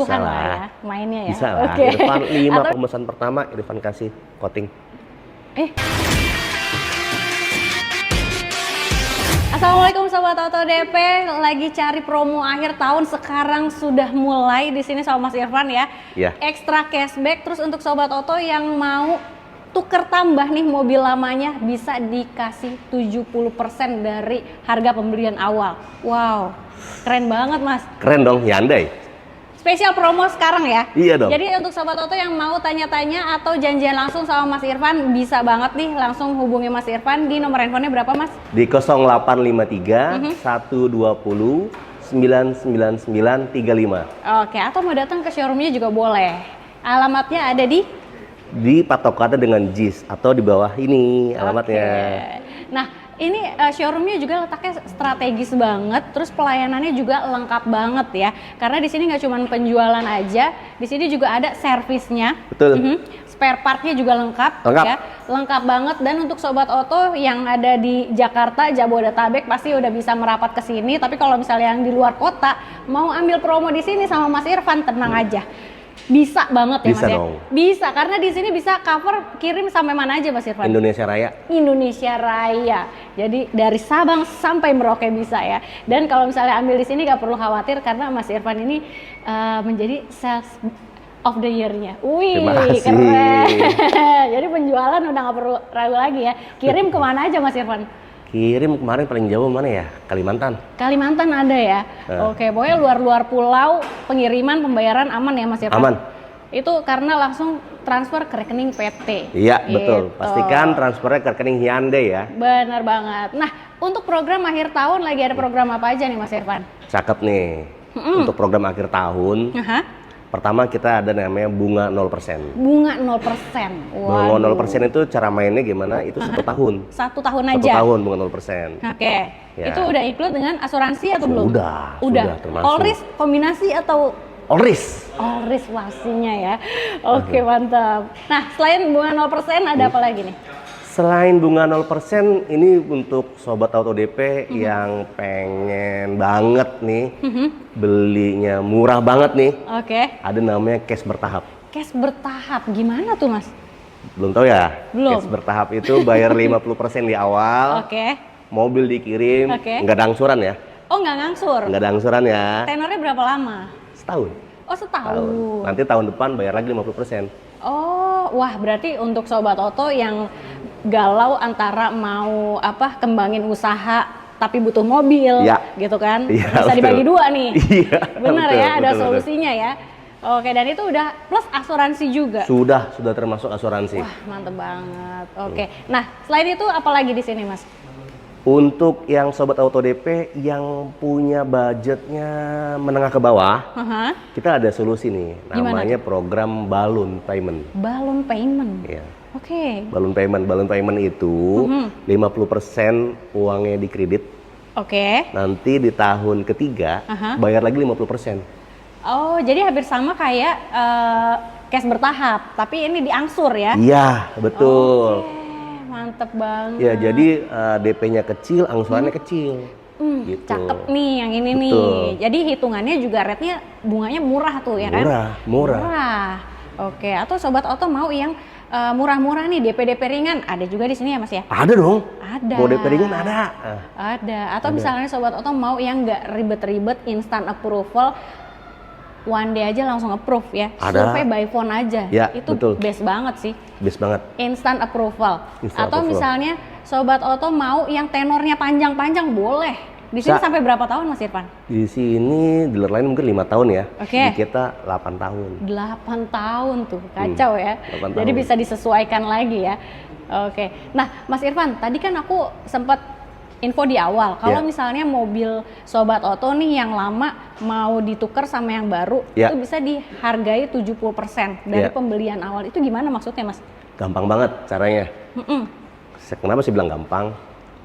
20-an lah ya mainnya ya. Bisa lah. Oke. Irfan 5 Atau pemesan pertama, Irfan kasih coating. Assalamualaikum Sobat Auto DP, lagi cari promo akhir tahun, sekarang sudah mulai di sini sama Mas Irfan ya. Iya. Ekstra cashback, terus untuk Sobat Auto yang mau tuker tambah nih mobil lamanya bisa dikasih 70% dari harga pembelian awal. Wow, keren banget Mas. Keren dong, Hyundai. Spesial promo sekarang ya. Iya dong. Jadi untuk Sobat Auto yang mau tanya-tanya atau janjian langsung sama Mas Irfan, bisa banget nih langsung hubungi Mas Irfan di nomor handphonenya berapa Mas? Di 0853 120 99935. Oke, atau mau datang ke showroomnya juga boleh. Alamatnya ada Di patokannya dengan JIS atau di bawah ini alamatnya. Oke. Nah, ini showroomnya juga letaknya strategis banget, terus pelayanannya juga lengkap banget ya. Karena di sini nggak cuma penjualan aja, di sini juga ada servisnya. Betul. Spare partnya juga lengkap, Lengkap. ya, lengkap banget. Dan untuk Sobat Auto yang ada di Jakarta, Jabodetabek pasti udah bisa merapat ke sini. Tapi kalau misalnya yang di luar kota mau ambil promo di sini sama Mas Irfan, tenang aja. Bisa banget ya Bisa Mas ya? dong. Bisa, karena di sini bisa cover kirim sampai mana aja Mas Irfan? Indonesia Raya. Indonesia Raya. Jadi dari Sabang sampai Merauke bisa ya. Dan kalau misalnya ambil di sini gak perlu khawatir karena Mas Irfan ini menjadi sales of the year-nya. Wih, Terima kasih. keren. Jadi penjualan udah gak perlu ragu lagi ya. Kirim kemana aja Mas Irfan? Kirim kemarin paling jauh mana ya? Kalimantan. Kalimantan ada ya? Oke, pokoknya luar-luar pulau, pengiriman, pembayaran aman ya Mas Irfan? Aman. Itu karena langsung transfer ke rekening PT. Iya, betul. Gitu. Pastikan transfernya ke rekening Hyundai ya. Benar banget. Nah, untuk program akhir tahun lagi ada program apa aja nih Mas Irfan? Cakep nih. Untuk program akhir tahun, pertama kita ada namanya bunga 0%. Bunga 0%. Bunga Waduh. 0% itu cara mainnya gimana? Itu 1 tahun. 1 tahun 1 aja. tahun bunga 0%. Oke. Ya. Itu udah include dengan asuransi atau belum? Sudah termasuk. All risk kombinasi atau All risk. all risk pastinya ya. Oke, mantap. Nah, selain bunga 0% ada apa lagi nih? Selain bunga 0%, ini untuk Sobat Auto DP yang pengen banget nih belinya murah banget nih. Oke. Ada namanya cash bertahap. Cash bertahap. Gimana tuh, Mas? Belum tahu ya? Belum. Cash bertahap itu bayar 50% di awal, Oke. mobil dikirim, Oke. nggak ada angsuran ya? Oh, nggak ngangsur. Nggak ada angsuran ya? Tenornya berapa lama? Setahun. Oh, setahun. Nanti tahun depan bayar lagi 50%. Oh, wah berarti untuk Sobat Auto yang galau antara mau kembangin usaha tapi butuh mobil, Ya. gitu kan? Iya, Bisa dibagi betul. dua nih. Iya, Benar betul, ya, ada betul. solusinya ya. Oke, dan itu udah plus asuransi juga. Sudah termasuk asuransi. Wah, mantep banget. Oke. Nah, selain itu apa lagi di sini, Mas? Untuk yang Sobat Auto DP yang punya budgetnya menengah ke bawah, kita ada solusi nih, Gimana namanya program balloon payment. Balloon payment. Ya. Oke. Balloon payment itu 50% uangnya dikredit, Oke. nanti di tahun ketiga bayar lagi 50%. Oh, jadi hampir sama kayak cash bertahap, tapi ini diangsur ya? Iya, betul. Oke, mantep banget. Ya, jadi DP-nya kecil, angsurannya kecil. Gitu. Cakep nih yang ini Betul. nih. Jadi hitungannya juga rate-nya bunganya murah tuh ya kan? Murah. Oke, atau Sobat Auto mau yang murah-murah nih, DP ringan, ada juga di sini ya Mas ya? Ada dong. Ada. Mau DP ringan ada. Ada. Atau misalnya Sobat Auto mau yang nggak ribet-ribet, instant approval, one day aja langsung approve ya? Ada. Survei by phone aja. Ya, itu betul. best banget sih. Best banget. Instant approval. Instant Atau approval. misalnya Sobat Auto mau yang tenornya panjang-panjang, boleh. Di sini Bisa. sampai berapa tahun Mas Irfan? Di sini dealer lain mungkin 5 tahun ya. Oke. Di kita 8 tahun. 8 tahun tuh, kacau ya. 8 Jadi tahun. bisa disesuaikan lagi ya. Oke. Nah, Mas Irfan, tadi kan aku sempat info di awal. Kalau Ya. misalnya mobil Sobat Auto nih yang lama mau ditukar sama yang baru, Ya. itu bisa dihargai 70% dari Ya. pembelian awal. Itu gimana maksudnya, Mas? Gampang banget caranya. Kenapa sih bilang gampang?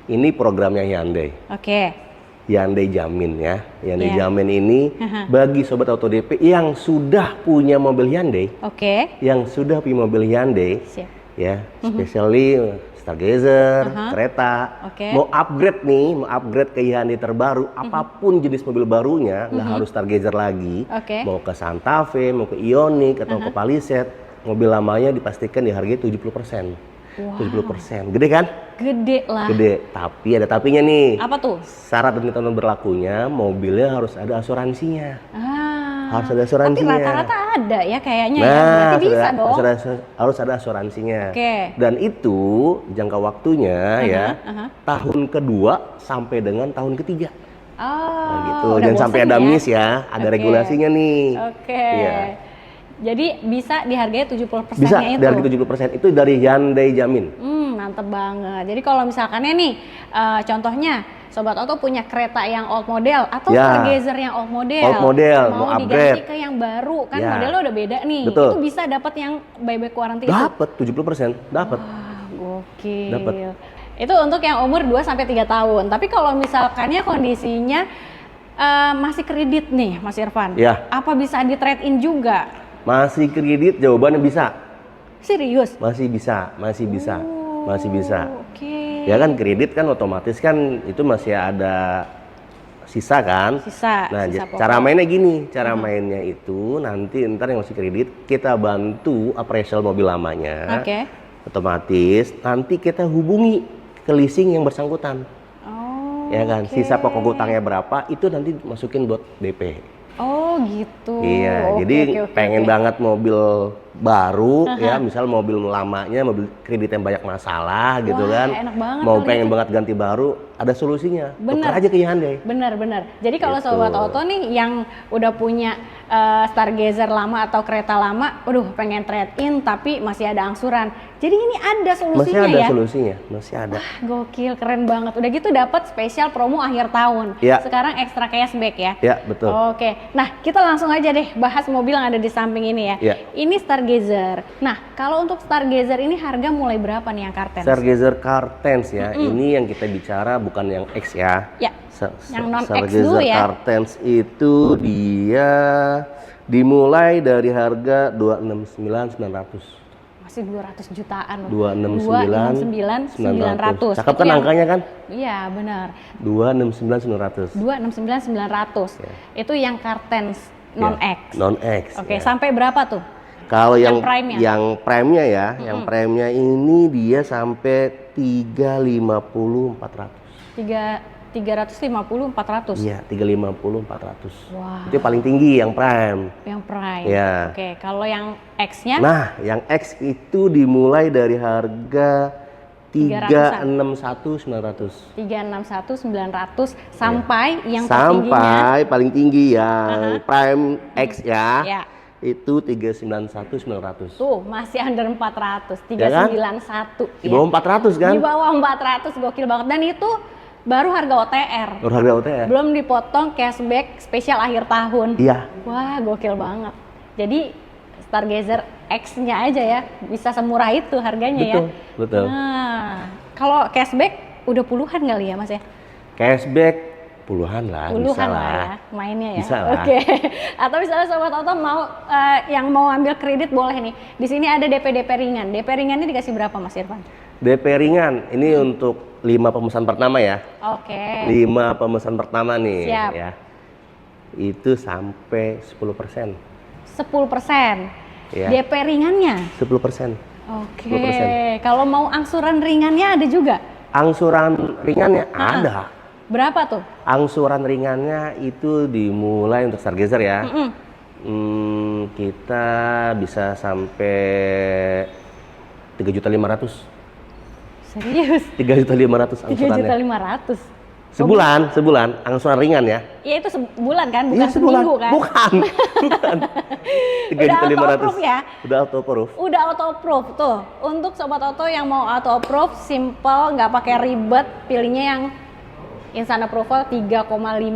Ini programnya Hyundai. Oke. Hyundai Jamin ya. Hyundai Iya. Jamin ini bagi Sobat Auto DP yang sudah punya mobil Hyundai, Oke. yang sudah punya mobil Hyundai, Siap. ya, especially Stargazer, kereta. Oke. Mau upgrade ke Hyundai terbaru, apapun jenis mobil barunya, nggak harus Stargazer lagi. Oke. Mau ke Santa Fe, mau ke Ioniq atau ke Palisade, mobil lamanya dipastikan dihargai 70%. Wow. 70%. Gede kan? Gede lah. Gede. Tapi ada tapinya nih. Apa tuh? Syarat dan ketentuan berlakunya, mobilnya harus ada asuransinya. Harus ada Tapi asuransinya. rata-rata ada ya kayaknya ya. Nah, Berarti bisa dong. harus ada asuransinya. Oke. Dan itu jangka waktunya ya tahun kedua sampai dengan tahun ketiga. Oh, Nah, gitu. udah Jangan sampai bosen ada ya? miss ya. Ada Oke. regulasinya nih. Oke. Iya. Jadi bisa dihargai 70%-nya Bisa itu. dari 70% itu dari Hyundai Jamin. Mantep banget. Jadi kalau misalkannya nih, contohnya Sobat Oto punya kereta yang old model atau Ya. Stargazer yang old model, Old model, mau diganti upgrade. ke yang baru, kan Ya. modelnya udah beda nih. Betul. Itu bisa dapat yang buyback warranty itu. Dapat 70%, dapat. Wah, gokil. Dapet. Itu untuk yang umur 2 sampai 3 tahun. Tapi kalau misalkannya kondisinya masih kredit nih, Mas Irfan. Ya. Apa bisa di trade in juga? Masih kredit, jawabannya bisa. Serius? Masih bisa. Masih bisa. Oke. Ya kan kredit kan otomatis kan itu masih ada sisa kan. Sisa Nah, pokok. cara mainnya gini, cara mainnya itu nanti ntar yang masih kredit kita bantu appraisal mobil lamanya. Oke. Otomatis nanti kita hubungi ke leasing yang bersangkutan. Oh. Ya kan, oke. sisa pokok utangnya berapa itu nanti masukin buat DP. Oh gitu. Iya, Oke, jadi oke. pengen banget mobil baru ya, misal mobil lamanya, mobil kredit yang banyak masalah gitu Wah, kan. enak banget Mau kali pengen itu. banget ganti baru, ada solusinya. Bener. Tuker aja ke Hyundai. Bener. Jadi kalau Gitu. Sobat Oto nih yang udah punya Stargazer lama atau kereta lama, waduh pengen trade in tapi masih ada angsuran. Jadi ini ada Masih solusinya ada ya. solusinya, masih ada. Gokil, keren banget. Udah gitu dapat spesial promo akhir tahun. Ya. Sekarang ekstra cashback ya. Ya, betul. Oke, nah kita langsung aja deh bahas mobil yang ada di samping ini ya. Ya. Ini Stargazer. Nah, kalau untuk Stargazer ini harga mulai berapa nih yang Kartens? Stargazer Cartens ya, ini yang kita bicara bukan yang X ya. Ya, yang non X Stargazer dulu ya. Cartens itu dia dimulai dari harga 269.900. Masih 200 jutaan loh. 269.900. Cakep Itu kan yang- angkanya kan? Iya, benar. 269.900. 269.900. Ya. Itu yang Kartens non Ya, X. Non X. Oke, ya. sampai berapa tuh? Kalau yang yang prime-nya? yang prime-nya ya, yang prime-nya ini dia sampai 350.400. 350 400. Iya, 350.400. Wah. Itu paling tinggi yang prime. Yang prime. Ya. Oke, kalau yang X-nya Nah, yang X itu dimulai dari harga 361.900. 361.900 sampai yang tertingginya. Sampai paling tinggi yang prime X ya. Ya. Itu 391.900. Tuh, masih under 400, Ya kan? 391. Di bawah 400 kan? Di bawah 400, gokil banget. Dan itu baru harga OTR. Baru harga OTR. Belum dipotong cashback spesial akhir tahun. Iya. Wah, gokil banget. Jadi Stargazer X-nya aja ya, bisa semurah itu harganya ya. Betul. Nah, kalau cashback udah puluhan kali ya Mas ya? Cashback puluhan lah, bisa Puluhan lah. lah ya, mainnya ya. Bisa lah. Oke. Atau misalnya Sobat Oto mau yang mau ambil kredit boleh nih. Di sini ada DP ringan. DP ringannya dikasih berapa Mas Irfan? DP ringan, ini untuk 5 pemesan pertama ya. Oke. 5 pemesan pertama nih Siap. ya. Itu sampai 10%. 10%. Iya. DP ringannya. 10%. Oke. 10%. Kalau mau angsuran ringannya ada juga. Angsuran ringannya ada. Berapa tuh? Angsuran ringannya itu dimulai untuk Stargazer ya. Kita bisa sampai 3.500.000. Serius? 3.500.000 angsurannya. 3.500.000. Sebulan angsuran ringan ya. Ya itu sebulan kan, bukan Iya, sebulan. seminggu kan? Bukan. 3.500.000 ya? Udah auto approve. Udah auto approve tuh. Untuk Sobat Oto yang mau auto approve, simple, nggak pakai ribet, pilihnya yang instant approval 3,5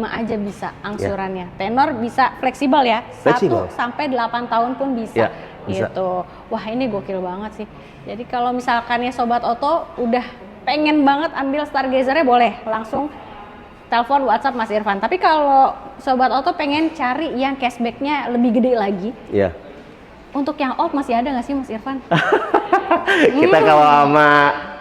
aja bisa angsurannya. Tenor bisa fleksibel ya. Fleksibel. 1 sampai 8 tahun pun bisa. Ya, bisa. Gitu. Wah, ini gokil banget sih. Jadi kalau misalkannya Sobat Oto udah pengen banget ambil Stargazer-nya boleh langsung telepon WhatsApp Mas Irfan. Tapi kalau Sobat Oto pengen cari yang cashback-nya lebih gede lagi, Iya. untuk yang old masih ada nggak sih Mas Irfan? Kita kalau sama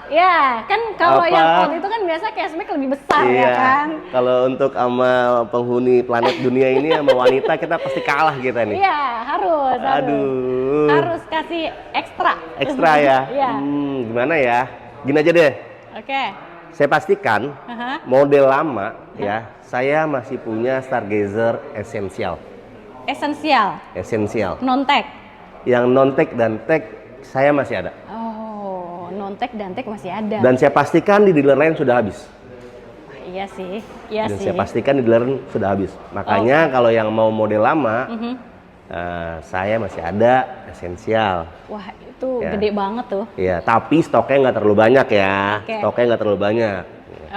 Ya, kan kalau Apa? yang old itu kan biasa cashback lebih besar ya Iya. kan? Kalau untuk sama penghuni planet dunia ini sama wanita kita pasti kalah kita nih. Iya, harus. Aduh. Harus kasih ekstra. Ekstra ya. Iya. Gimana ya? Gini aja deh. Oke. Saya pastikan Aha. model lama ya, saya masih punya Stargazer Essential. Esensial, non-tech. Yang non-tech dan tech saya masih ada. Oh, non-tech dan tech masih ada. Dan saya pastikan di dealer lain sudah habis. Iya sih, iya Dan sih. saya pastikan di dealer lain sudah habis. Makanya kalau yang mau model lama, saya masih ada Essential. Wah, itu Ya. gede banget tuh. Ya, tapi stoknya nggak terlalu banyak ya. Oke. Stoknya nggak terlalu banyak.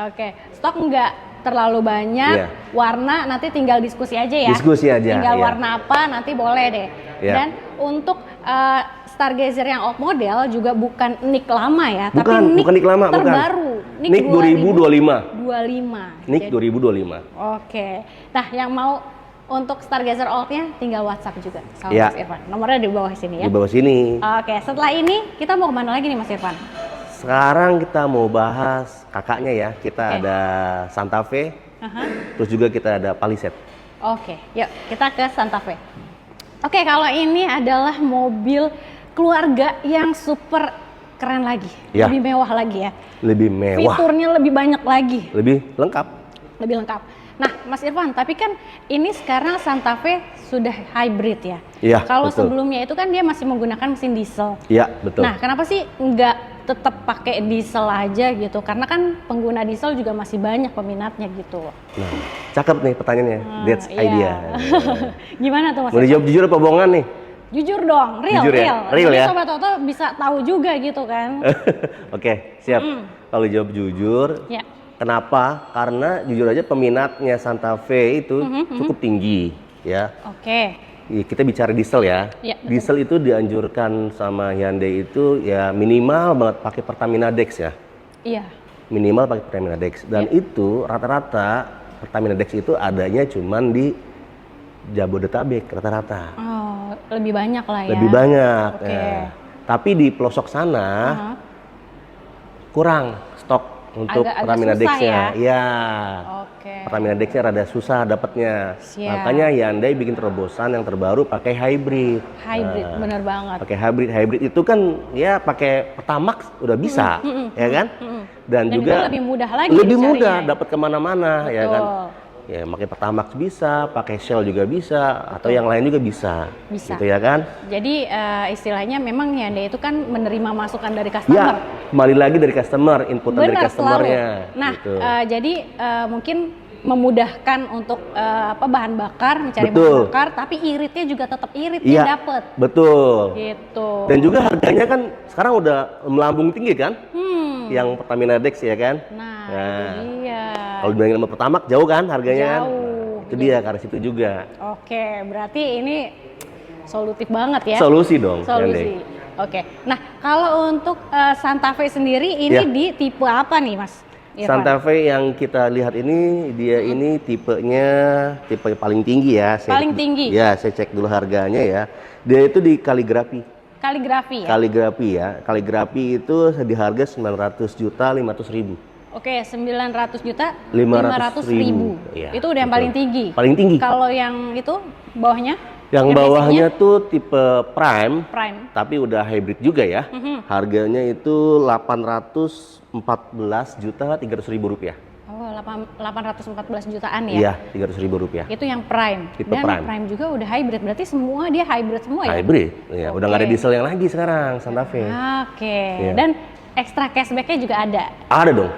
Oke, stok nggak terlalu banyak, Iya. warna nanti tinggal diskusi aja ya. Diskusi aja, Tinggal iya. warna apa nanti boleh deh. Iya. Dan untuk Stargazer yang old model juga bukan nick lama ya, tapi Bukan nick lama, bukan. terbaru. Nick 2025. 25. Nick Jadi- 2025. Oke. Nah, yang mau untuk Stargazer old-nya tinggal WhatsApp juga sama Iya. Mas Irfan. Nomornya di bawah sini ya. Di bawah sini. Oke, setelah ini kita mau kemana lagi nih Mas Irfan? Sekarang kita mau bahas kakaknya ya. Kita Oke. ada Santa Fe, Aha. terus juga kita ada Palisade. Oke, yuk kita ke Santa Fe. Oke, kalau ini adalah mobil keluarga yang super keren lagi, Ya. lebih mewah lagi ya. Lebih mewah, Fiturnya lebih banyak lagi, lebih lengkap. lebih lengkap. Nah, Mas Irfan, tapi kan ini sekarang Santa Fe sudah hybrid ya. Iya, Kalau betul. sebelumnya itu kan dia masih menggunakan mesin diesel. Iya, betul. Nah, kenapa sih nggak tetap pakai diesel aja gitu? Karena kan pengguna diesel juga masih banyak peminatnya gitu. Nah, cakep nih pertanyaannya. That's Iya. idea. Gimana tuh Mas Mau Irfan? dijawab jujur apa bohongan nih? Jujur dong, real, Jujur ya? real. Real Jadi ya? Sobat Oto bisa tahu juga gitu kan. Oke, siap. Kalau jawab jujur, Ya. kenapa? Karena jujur aja peminatnya Santa Fe itu cukup tinggi, ya. Oke. Iya, kita bicara diesel ya. Iya, betul. Diesel itu dianjurkan sama Hyundai itu ya minimal banget pakai Pertamina Dex ya. Iya. Minimal pakai Pertamina Dex. Dan itu rata-rata Pertamina Dex itu adanya cuman di Jabodetabek rata-rata. Oh, lebih banyak lah ya. Lebih banyak. Oke. ya. Tapi di pelosok sana Aha. kurang stok untuk Agak-agak Pertamina susah Dex-nya. ya? Iya. Oke. Pertamina Dex-nya rada susah dapatnya. Siap. Makanya Hyundai bikin terobosan yang terbaru pakai hybrid. Hybrid, bener banget. Pakai hybrid itu kan ya pakai Pertamax udah bisa, ya kan? Dan juga lebih mudah lagi lebih dicarinya mudah ya. dapat kemana-mana, ya kan? Betul. Ya pakai Pertamax bisa, pakai Shell juga bisa, atau yang lain juga bisa, Bisa. gitu ya kan? Jadi istilahnya memang Hyundai itu kan menerima masukan dari Ya, customer. kembali lagi dari customer, inputan dari Benar, customernya. selalu. Nah, gitu. jadi mungkin memudahkan untuk bahan bakar, mencari Betul. bahan bakar, tapi iritnya juga tetap irit Iya, dia dapet. betul. Gitu. Dan juga harganya kan sekarang udah melambung tinggi kan? Yang Pertamina Dex ya kan? Nah, Nah, itu dia. kalau dibandingin sama Pertamax jauh kan harganya kan? Jauh. Nah, itu dia karena situ juga. Oke, berarti ini solutif banget ya. Solusi dong. Solusi. Hyundai. Oke. Nah, kalau untuk Santa Fe sendiri ini Ya. di tipe apa nih, Mas Irfan? Santa Fe yang kita lihat ini dia ini tipenya tipe paling tinggi ya. Paling tinggi? Ya, saya cek dulu harganya ya. Dia itu di kaligrafi. Kaligrafi ya? Kaligrafi ya. Kaligrafi itu di harga 900.500.000. Oke, 900 juta 500.000. Iya, itu udah yang betul. paling tinggi. Paling tinggi. Kalau yang itu bawahnya? Yang bawahnya tuh tipe Prime, Prime. tapi udah hybrid juga ya. Harganya itu 814.300.000 rupiah. Oh, 814 jutaan ya? Iya, 300.000 rupiah. Itu yang Prime. Tipe Dan Prime. juga udah hybrid. Berarti semua dia hybrid semua ya? Hybrid, ya. Udah nggak ada Oke. diesel yang lagi sekarang Santa Fe. Oke. Iya. Dan ekstra cashback-nya juga ada. Ada dong.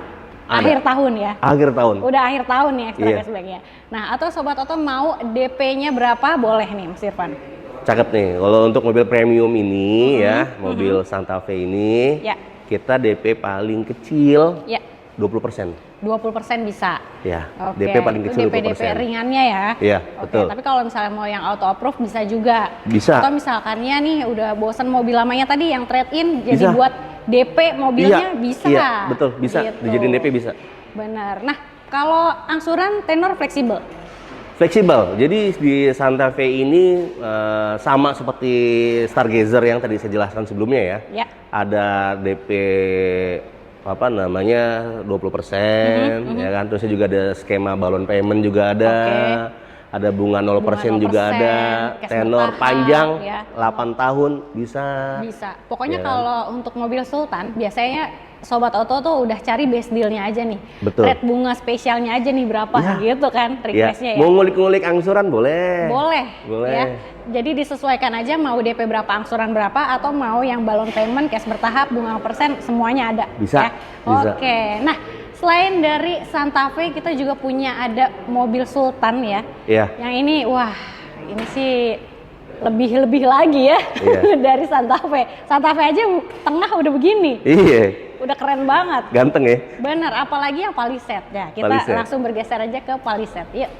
Ada. Akhir tahun ya? Akhir tahun. Udah akhir tahun nih ekstra Iya. cashback-nya. Nah, atau Sobat Oto mau DP-nya berapa? Boleh nih Mas Irfan. Cakep nih. Kalau untuk mobil premium ini ya, mobil Santa Fe ini, Ya. kita DP paling kecil Ya, 20%. 20% bisa. Ya, Oke, DP paling kecil DP 20%. ringannya ya. Iya, Oke, betul. tapi kalau misalnya mau yang auto approve bisa juga. Bisa. Atau misalkannya nih udah bosen mobil lamanya tadi yang trade in jadi Bisa. buat DP mobilnya bisa. Iya, betul, bisa. Gitu. Dijadiin DP bisa. Benar. Nah, kalau angsuran tenor fleksibel. Fleksibel. Jadi di Santa Fe ini sama seperti Stargazer yang tadi saya jelaskan sebelumnya ya. Ya. Ada DP apa namanya 20%, ya kan. Terusnya juga ada skema balon payment juga ada. Ada bunga 0% juga ada, tenor bertahap, panjang ya. 8 tahun bisa. Bisa. Pokoknya Ya. kalau untuk mobil Sultan biasanya Sobat Auto tuh udah cari best dealnya aja nih. Betul. Rate bunga spesialnya aja nih berapa gitu kan requestnya ya. Mau ngulik-ngulik angsuran boleh. Boleh. Boleh. Ya. Jadi disesuaikan aja mau DP berapa, angsuran berapa, atau mau yang balon payment, cash bertahap, bunga persen, semuanya ada. Bisa, Ya. bisa. Oke. Nah, selain dari Santa Fe kita juga punya ada mobil Sultan ya. Iya. Yang ini wah, ini sih lebih lagi ya Iya. dari Santa Fe. Santa Fe aja tengah udah begini. Iya. Udah keren banget. Ganteng ya. Bener, apalagi yang Palisade ya. Kita Palisade. langsung bergeser aja ke Palisade. Yuk.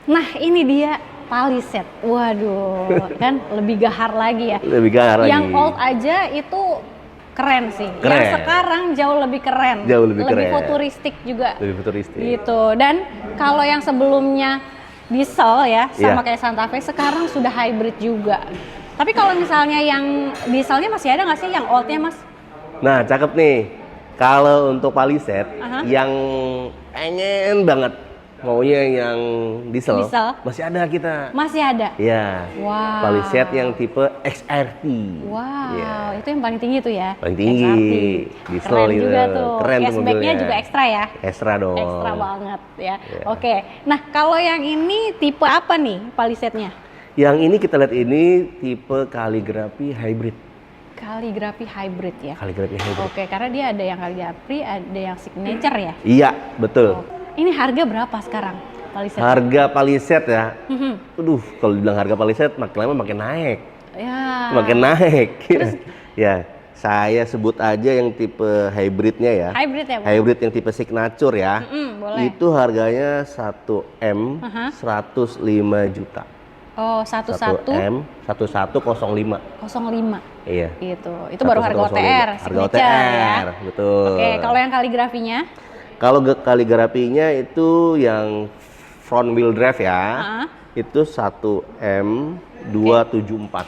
Nah, ini dia Palisade. Waduh, kan lebih gahar lagi ya. Lebih gahar lagi. Yang old aja itu keren sih. Keren. Yang sekarang jauh lebih keren. Jauh lebih keren. futuristik juga. Lebih futuristik. Gitu. Dan kalau yang sebelumnya diesel ya, sama Iya. kayak Santa Fe, sekarang sudah hybrid juga. Tapi kalau misalnya yang dieselnya masih ada nggak sih yang oldnya, Mas? Nah, cakep nih. Kalau untuk Palisade yang pengen banget maunya yang diesel, Diesel. masih ada kita. Masih ada. Ya. Wow. Palisade yang tipe XRT. Wow, Ya. itu yang paling tinggi tuh ya. Paling tinggi. XRT. Diesel Keren itu. juga tuh. Keren tuh Cashback-nya mobilnya. juga ekstra ya. Ekstra dong. Ekstra banget ya. Ya. Oke. Nah, kalau yang ini tipe apa nih Palisade-nya? Yang ini kita lihat ini tipe kaligrafi hybrid. Kaligrafi hybrid ya. Kaligrafi hybrid. Oke, karena dia ada yang kaligrafi, ada yang signature ya. Iya, betul. Ini harga berapa sekarang Palisade? Harga Palisade ya. Mhm. Aduh, kalau dibilang harga Palisade makin lama makin naik. Ya. Makin naik. Ya, saya sebut aja yang tipe hybridnya ya. Hybrid ya, Bu? Hybrid yang tipe signature ya. Boleh. Itu harganya 1M 105 juta. Oh, 1105. 1M 1105. Iya. Itu baru harga 1105. OTR, Harga signature ya. OTR, betul. Oke, kalau yang kaligrafinya? Kalau kaligrafinya itu yang front wheel drive ya. Itu 1M 274.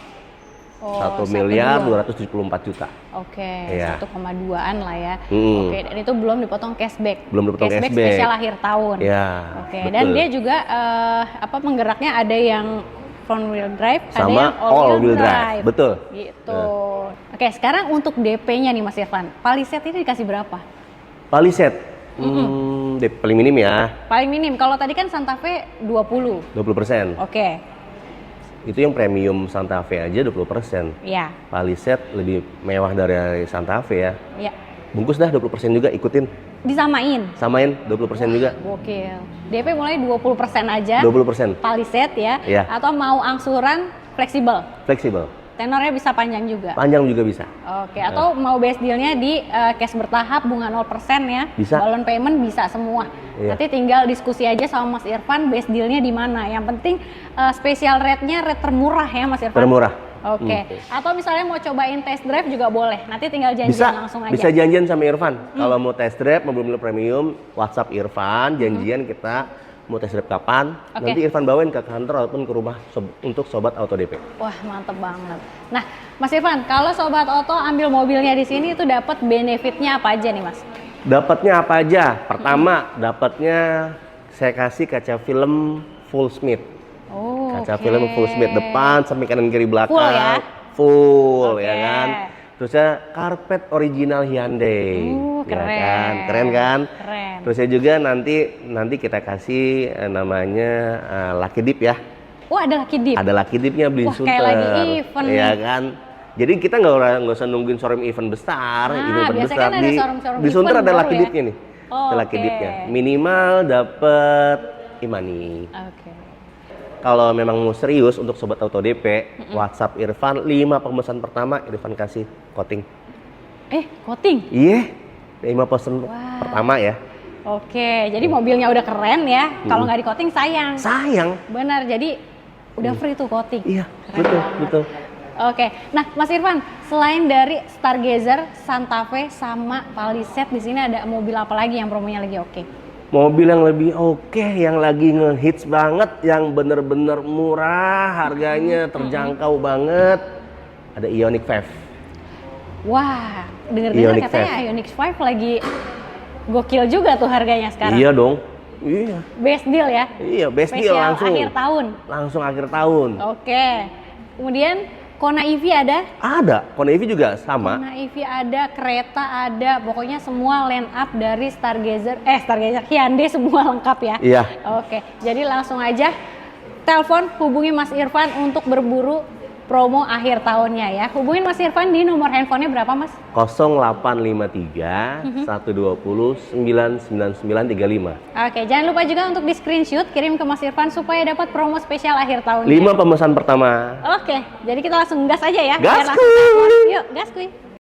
Oh, 1 miliar 274 juta. Oke, Iya. 1,2-an lah ya. Hmm. Oke, dan itu belum dipotong cashback. Belum dipotong cashback. Spesial akhir tahun. Ya. Oke, dan betul. dia juga penggeraknya ada yang front wheel drive, ada Sama yang all wheel drive. Betul. Gitu. Oke, sekarang untuk DP-nya nih Mas Irfan. Palisade ini dikasih berapa? Palisade. DP paling minim ya, Paling minim. Kalau tadi kan Santa Fe 20. 20%. Oke. Itu yang premium Santa Fe aja 20%. Iya. Palisade lebih mewah dari Santa Fe ya. Iya. Bungkus dah 20% juga, ikutin. Disamain. Samain 20% juga. Gokil. DP mulai 20% aja. 20%. Palisade ya. Iya. Atau mau angsuran fleksibel. Fleksibel. Tenornya bisa panjang juga. Panjang juga bisa. Oke, atau mau best dealnya di cash bertahap bunga 0% ya. Bisa. Balon payment bisa semua. Iya. Nanti tinggal diskusi aja sama Mas Irfan best dealnya di mana. Yang penting special rate-nya rate termurah ya Mas Irfan. Termurah. Oke. Atau misalnya mau cobain test drive juga boleh. Nanti tinggal janjian Bisa, langsung aja. bisa janjian sama Irfan. Kalau mau test drive mobil-mobil premium, WhatsApp Irfan, janjian kita mau test drive kapan. Oke. Nanti Irfan bawain ke kantor ataupun ke rumah untuk Sobat Auto DP. Wah, mantep banget. Nah, Mas Irfan, kalau Sobat Auto ambil mobilnya di sini itu dapat benefitnya apa aja nih, Mas? Dapatnya apa aja? Pertama, dapatnya saya kasih kaca film full smith. Oh, Kaca oke. film full smith depan sampai kanan kiri belakang. Full ya? Full Oke. ya kan. Terusnya karpet original Hyundai. Ya Keren. kan? Keren kan? Keren. Terusnya juga nanti kita kasih namanya Lucky Dip ya. Wah, ada Lucky Dip. Ada Lucky Dipnya beli Wah, Sunter. kayak lagi event Iya nih. kan? Jadi kita nggak usah nungguin showroom event besar, event biasanya besar kan ada showroom-showroom di Sunter event ada baru Lucky ya? Dipnya nih. Oh, Ada Lucky oke. Dipnya. Minimal dapat e-money. Oke. Kalau memang mau serius untuk Sobat Auto DP, WhatsApp Irfan 5 pemesan pertama Irfan kasih coating. Coating. Iya, 5 pesan pertama ya. Oke, jadi mobilnya udah keren ya. Kalau nggak di coating sayang. Sayang. Benar, jadi udah free tuh coating. Iya, Keren betul, banget. betul. Oke, nah Mas Irfan, selain dari Stargazer, Santa Fe, sama Palisade, di sini ada mobil apa lagi yang promonya lagi oke? Mobil yang lebih oke, yang lagi ngehits banget, yang bener-bener murah, harganya terjangkau banget. Ada Ioniq 5. Wah, dengar-dengar Ioniq katanya Ioniq 5 lagi gokil juga tuh harganya sekarang. Iya dong. Iya. Best deal ya? Iya, best deal Spesial langsung. akhir tahun. Langsung akhir tahun. Oke. Kemudian Kona EV ada? Ada, Kona EV juga sama. Kona EV ada, kereta ada, pokoknya semua line up dari Stargazer, Hyundai semua lengkap ya? Iya. Oke, jadi langsung aja telepon, hubungi Mas Irfan untuk berburu promo akhir tahunnya ya. Hubungin Mas Irfan di nomor handphonenya berapa Mas? 0853 120 99935. Oke, jangan lupa juga untuk di screenshot kirim ke Mas Irfan supaya dapat promo spesial akhir tahunnya. 5 pemesan pertama. Oke, jadi kita langsung gas aja ya. Gas Biar langsung telepon. Yuk, gas kuy.